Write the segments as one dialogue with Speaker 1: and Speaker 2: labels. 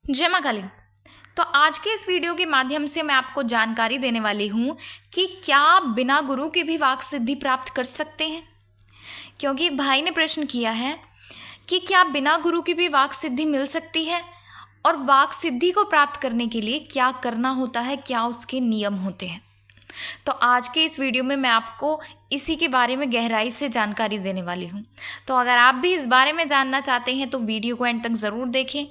Speaker 1: जय माँ काली। तो आज के इस वीडियो के माध्यम से मैं आपको जानकारी देने वाली हूँ कि क्या आप बिना गुरु के भी वाक सिद्धि प्राप्त कर सकते हैं। क्योंकि एक भाई ने प्रश्न किया है कि क्या बिना गुरु की भी वाक सिद्धि मिल सकती है और वाक सिद्धि को प्राप्त करने के लिए क्या करना होता है, क्या उसके नियम होते हैं। तो आज के इस वीडियो में मैं आपको इसी के बारे में गहराई से जानकारी देने वाली हूँ। तो अगर आप भी इस बारे में जानना चाहते हैं तो वीडियो को एंड तक ज़रूर देखें।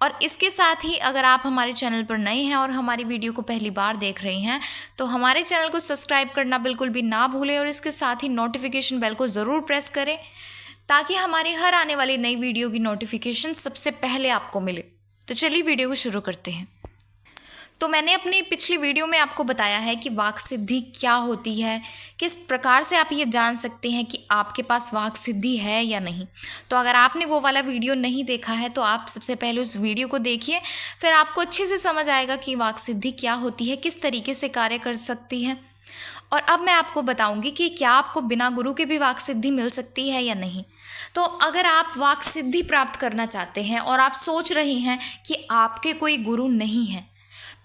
Speaker 1: और इसके साथ ही अगर आप हमारे चैनल पर नए हैं और हमारी वीडियो को पहली बार देख रहे हैं तो हमारे चैनल को सब्सक्राइब करना बिल्कुल भी ना भूलें और इसके साथ ही नोटिफिकेशन बेल को ज़रूर प्रेस करें ताकि हमारी हर आने वाली नई वीडियो की नोटिफिकेशन सबसे पहले आपको मिले। तो चलिए वीडियो को शुरू करते हैं। तो मैंने अपनी पिछली वीडियो में आपको बताया है कि वाक सिद्धि क्या होती है, किस प्रकार से आप ये जान सकते हैं कि आपके पास वाक सिद्धि है या नहीं। तो अगर आपने वो वाला वीडियो नहीं देखा है तो आप सबसे पहले उस वीडियो को देखिए, फिर आपको अच्छे से समझ आएगा कि वाक सिद्धि क्या होती है, किस तरीके से कार्य कर सकती है। और अब मैं आपको बताऊंगी कि क्या आपको बिना गुरु के भी वाक सिद्धि मिल सकती है या नहीं। तो अगर आप वाक सिद्धि प्राप्त करना चाहते हैं और आप सोच रही हैं कि आपके कोई गुरु नहीं है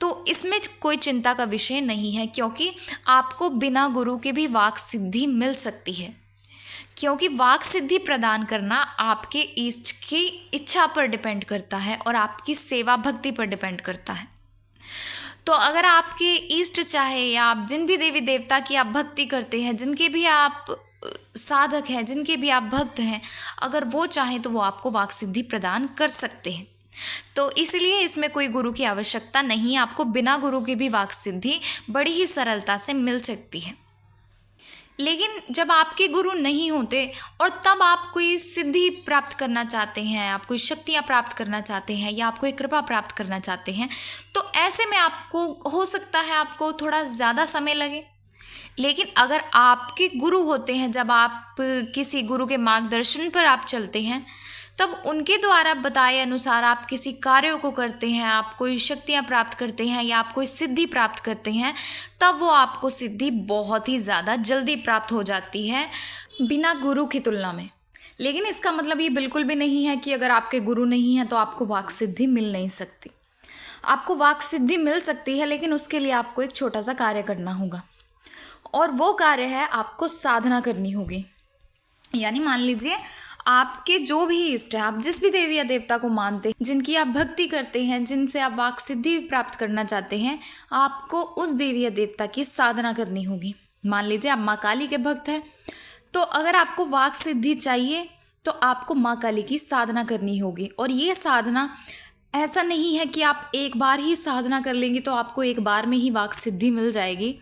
Speaker 1: तो इसमें कोई चिंता का विषय नहीं है, क्योंकि आपको बिना गुरु के भी वाक सिद्धि मिल सकती है। क्योंकि वाक सिद्धि प्रदान करना आपके इष्ट की इच्छा पर डिपेंड करता है और आपकी सेवा भक्ति पर डिपेंड करता है। तो अगर आपके इष्ट चाहे या आप जिन भी देवी देवता की आप भक्ति करते हैं, जिनके भी आप साधक हैं, जिनके भी आप भक्त हैं, अगर वो चाहें तो वो आपको वाक सिद्धि प्रदान कर सकते हैं। तो इसलिए इसमें कोई गुरु की आवश्यकता नहीं, आपको बिना गुरु के भी वाक सिद्धि बड़ी ही सरलता से मिल सकती है। लेकिन जब आपके गुरु नहीं होते और तब आप कोई सिद्धि प्राप्त करना चाहते हैं, आप कोई शक्तियाँ प्राप्त करना चाहते हैं या आप कोई कृपा प्राप्त करना चाहते हैं, तो ऐसे में आपको हो सकता है आपको थोड़ा ज़्यादा समय लगे। लेकिन अगर आपके गुरु होते हैं, जब आप किसी गुरु के मार्गदर्शन पर आप चलते हैं, तब उनके द्वारा बताए अनुसार आप किसी कार्यों को करते हैं, आप कोई शक्तियाँ प्राप्त करते हैं या आप कोई सिद्धि प्राप्त करते हैं, तब वो आपको सिद्धि बहुत ही ज़्यादा जल्दी प्राप्त हो जाती है बिना गुरु की तुलना में। लेकिन इसका मतलब ये बिल्कुल भी नहीं है कि अगर आपके गुरु नहीं हैं तो आपको वाक सिद्धि मिल नहीं सकती। आपको वाक सिद्धि मिल सकती है, लेकिन उसके लिए आपको एक छोटा सा कार्य करना होगा और वो कार्य है आपको साधना करनी होगी। यानी मान लीजिए आपके जो भी इष्ट है, आप जिस भी देवी या देवता को मानते हैं, जिनकी आप भक्ति करते हैं, जिनसे आप वाक सिद्धि प्राप्त करना चाहते हैं, आपको उस देवी या देवता की साधना करनी होगी। मान लीजिए आप माँ काली के भक्त हैं, तो अगर आपको वाक सिद्धि चाहिए तो आपको माँ काली की साधना करनी होगी। और ये साधना ऐसा नहीं है कि आप एक बार ही साधना कर लेंगे तो आपको एक बार में ही वाक सिद्धि मिल जाएगी।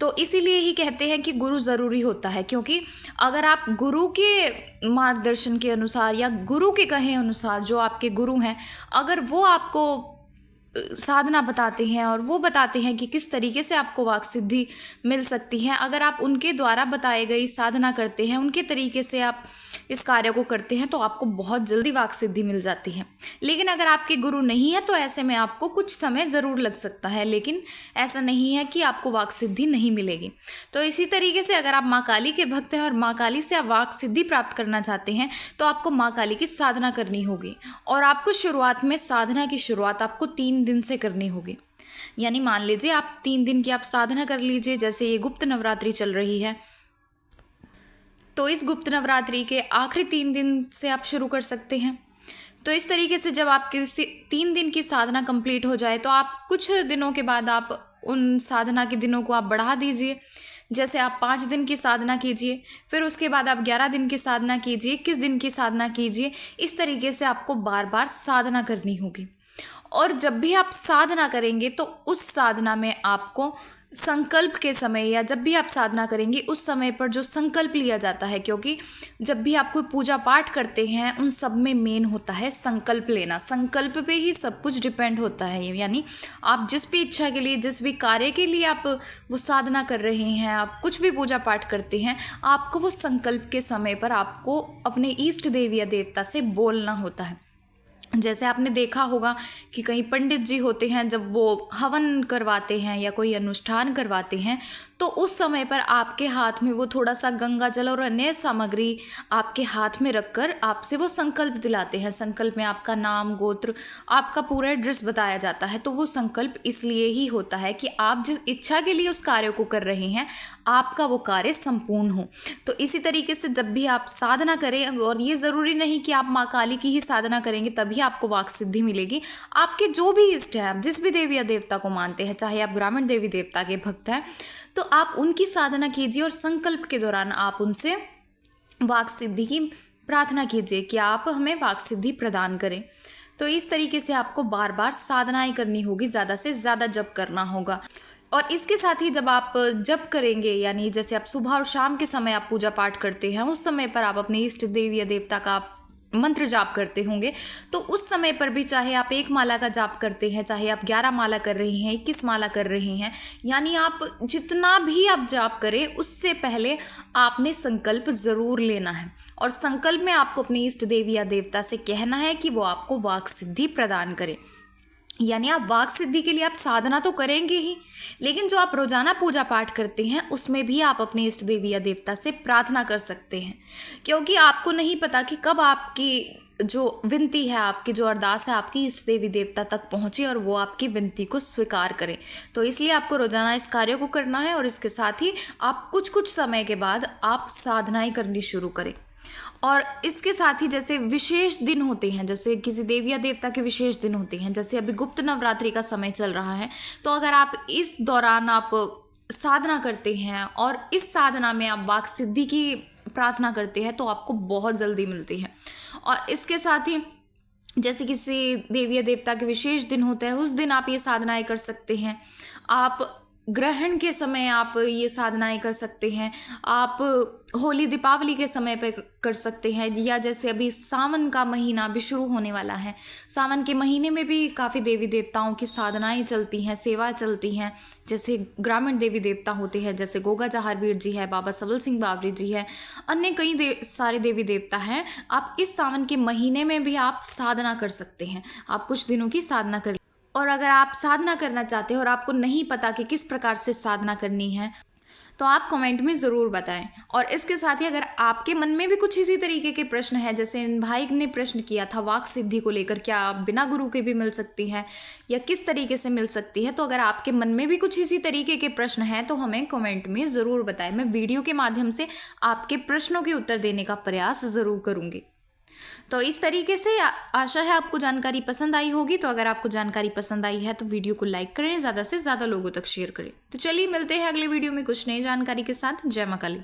Speaker 1: तो इसीलिए ही कहते हैं कि गुरु ज़रूरी होता है, क्योंकि अगर आप गुरु के मार्गदर्शन के अनुसार या गुरु के कहे अनुसार, जो आपके गुरु हैं, अगर वो आपको साधना बताते हैं और वो बताते हैं कि किस तरीके से आपको वाक सिद्धि मिल सकती है, अगर आप उनके द्वारा बताए गई साधना करते हैं, उनके तरीके से आप इस कार्य को करते हैं, तो आपको बहुत जल्दी वाक सिद्धि मिल जाती है। लेकिन अगर आपके गुरु नहीं है तो ऐसे में आपको कुछ समय ज़रूर लग सकता है, लेकिन ऐसा नहीं है कि आपको वाक सिद्धि नहीं मिलेगी। तो इसी तरीके से अगर आप माँ काली के भक्त हैं और माँ काली से आप वाक सिद्धि प्राप्त करना चाहते हैं तो आपको माँ काली की साधना करनी होगी। और आपको शुरुआत में साधना की शुरुआत आपको 3 दिन से करनी होगी। यानी मान लीजिए आप 3 दिन की आप साधना कर लीजिए। जैसे ये गुप्त नवरात्रि चल रही है तो इस गुप्त नवरात्रि के आखिरी 3 दिन से आप शुरू कर सकते हैं। तो इस तरीके से जब आप किसी 3 दिन की साधना कंप्लीट हो जाए तो आप कुछ दिनों के बाद आप उन साधना के दिनों को आप बढ़ा दीजिए। जैसे आप 5 दिन की साधना कीजिए, फिर उसके बाद आप 11 दिन की साधना कीजिए, 21 दिन की साधना कीजिए। इस तरीके से आपको बार बार साधना करनी होगी। और जब भी आप साधना करेंगे तो उस साधना में आपको संकल्प के समय या जब भी आप साधना करेंगे उस समय पर जो संकल्प लिया जाता है, क्योंकि जब भी आप कोई पूजा पाठ करते हैं उन सब में मेन होता है संकल्प लेना। संकल्प पे ही सब कुछ डिपेंड होता है। यानी आप जिस भी इच्छा के लिए, जिस भी कार्य के लिए आप वो साधना कर रहे हैं, आप कुछ भी पूजा पाठ करते हैं, आपको वो संकल्प के समय पर आपको अपने इष्ट देवी या देवता से बोलना होता है। जैसे आपने देखा होगा कि कई पंडित जी होते हैं, जब वो हवन करवाते हैं या कोई अनुष्ठान करवाते हैं, तो उस समय पर आपके हाथ में वो थोड़ा सा गंगा जल और अन्य सामग्री आपके हाथ में रखकर आपसे वो संकल्प दिलाते हैं। संकल्प में आपका नाम, गोत्र, आपका पूरा एड्रेस बताया जाता है। तो वो संकल्प इसलिए ही होता है कि आप जिस इच्छा के लिए उस कार्य को कर रहे हैं, आपका वो कार्य संपूर्ण हो। तो इसी तरीके से जब भी आप साधना करें, और ये ज़रूरी नहीं कि आप माँ काली की ही साधना करेंगे तभी आपको वाक सिद्धि मिलेगी। आपके जो भी इष्ट हैं, आप जिस भी देवी या देवता को मानते हैं, चाहे आप ग्रामीण देवी देवता के भक्त हैं, तो आप उनकी साधना कीजिए और संकल्प के दौरान आप उनसे वाक सिद्धि की प्रार्थना कीजिए कि आप हमें वाक सिद्धि प्रदान करें। तो इस तरीके से आपको बार बार साधनाएं करनी होगी, ज़्यादा से ज़्यादा जप करना होगा। और इसके साथ ही जब आप जप करेंगे, यानी जैसे आप सुबह और शाम के समय आप पूजा पाठ करते हैं, उस समय पर आप अपने इष्ट देवी या देवता का मंत्र जाप करते होंगे, तो उस समय पर भी चाहे आप 1 माला का जाप करते हैं, चाहे आप 11 माला कर रहे हैं, 21 माला कर रहे हैं, यानी आप जितना भी आप जाप करें, उससे पहले आपने संकल्प ज़रूर लेना है। और संकल्प में आपको अपनी इष्ट देवी या देवता से कहना है कि वो आपको वाक सिद्धि प्रदान करे। यानी आप वाक सिद्धि के लिए आप साधना तो करेंगे ही, लेकिन जो आप रोजाना पूजा पाठ करते हैं उसमें भी आप अपने इष्ट देवी या देवता से प्रार्थना कर सकते हैं, क्योंकि आपको नहीं पता कि कब आपकी जो विनती है, आपकी जो अरदास है, आपकी इष्ट देवी देवता तक पहुंचे और वो आपकी विनती को स्वीकार करें। तो इसलिए आपको रोजाना इस कार्य को करना है, और इसके साथ ही आप कुछ समय के बाद आप साधनाएं करनी शुरू करें। और इसके साथ ही जैसे विशेष दिन होते हैं, जैसे किसी देवी या देवता के विशेष दिन होते हैं, जैसे अभी गुप्त नवरात्रि का समय चल रहा है, तो अगर आप इस दौरान आप साधना करते हैं और इस साधना में आप वाक सिद्धि की प्रार्थना करते हैं, तो आपको बहुत जल्दी मिलती है। और इसके साथ ही जैसे किसी देवी या देवता के विशेष दिन होते हैं, उस दिन आप ये साधनाएं कर सकते हैं। आप ग्रहण के समय आप ये साधनाएं कर सकते हैं, आप होली दीपावली के समय पे कर सकते हैं, या जैसे अभी सावन का महीना भी शुरू होने वाला है, सावन के महीने में भी काफ़ी देवी देवताओं की साधनाएं चलती हैं, सेवा चलती हैं। जैसे ग्रामीण देवी देवता होते हैं, जैसे गोगा जहारवीर जी है, बाबा सबल सिंह बावरी जी है, अन्य कई सारे देवी देवता हैं। आप इस सावन के महीने में भी आप साधना कर सकते हैं, आप कुछ दिनों की साधना कर। और अगर आप साधना करना चाहते हो और आपको नहीं पता कि किस प्रकार से साधना करनी है, तो आप कमेंट में ज़रूर बताएं। और इसके साथ ही अगर आपके मन में भी कुछ इसी तरीके के प्रश्न हैं, जैसे इन भाई ने प्रश्न किया था वाक सिद्धि को लेकर, क्या आप बिना गुरु के भी मिल सकती है या किस तरीके से मिल सकती है, तो अगर आपके मन में भी कुछ इसी तरीके के प्रश्न हैं तो हमें कमेंट में ज़रूर बताएं। मैं वीडियो के माध्यम से आपके प्रश्नों के उत्तर देने का प्रयास ज़रूर करूँगी। तो इस तरीके से आशा है आपको जानकारी पसंद आई होगी। तो अगर आपको जानकारी पसंद आई है तो वीडियो को लाइक करें, ज़्यादा से ज़्यादा लोगों तक शेयर करें। तो चलिए मिलते हैं अगले वीडियो में कुछ नई जानकारी के साथ। जय मां काली।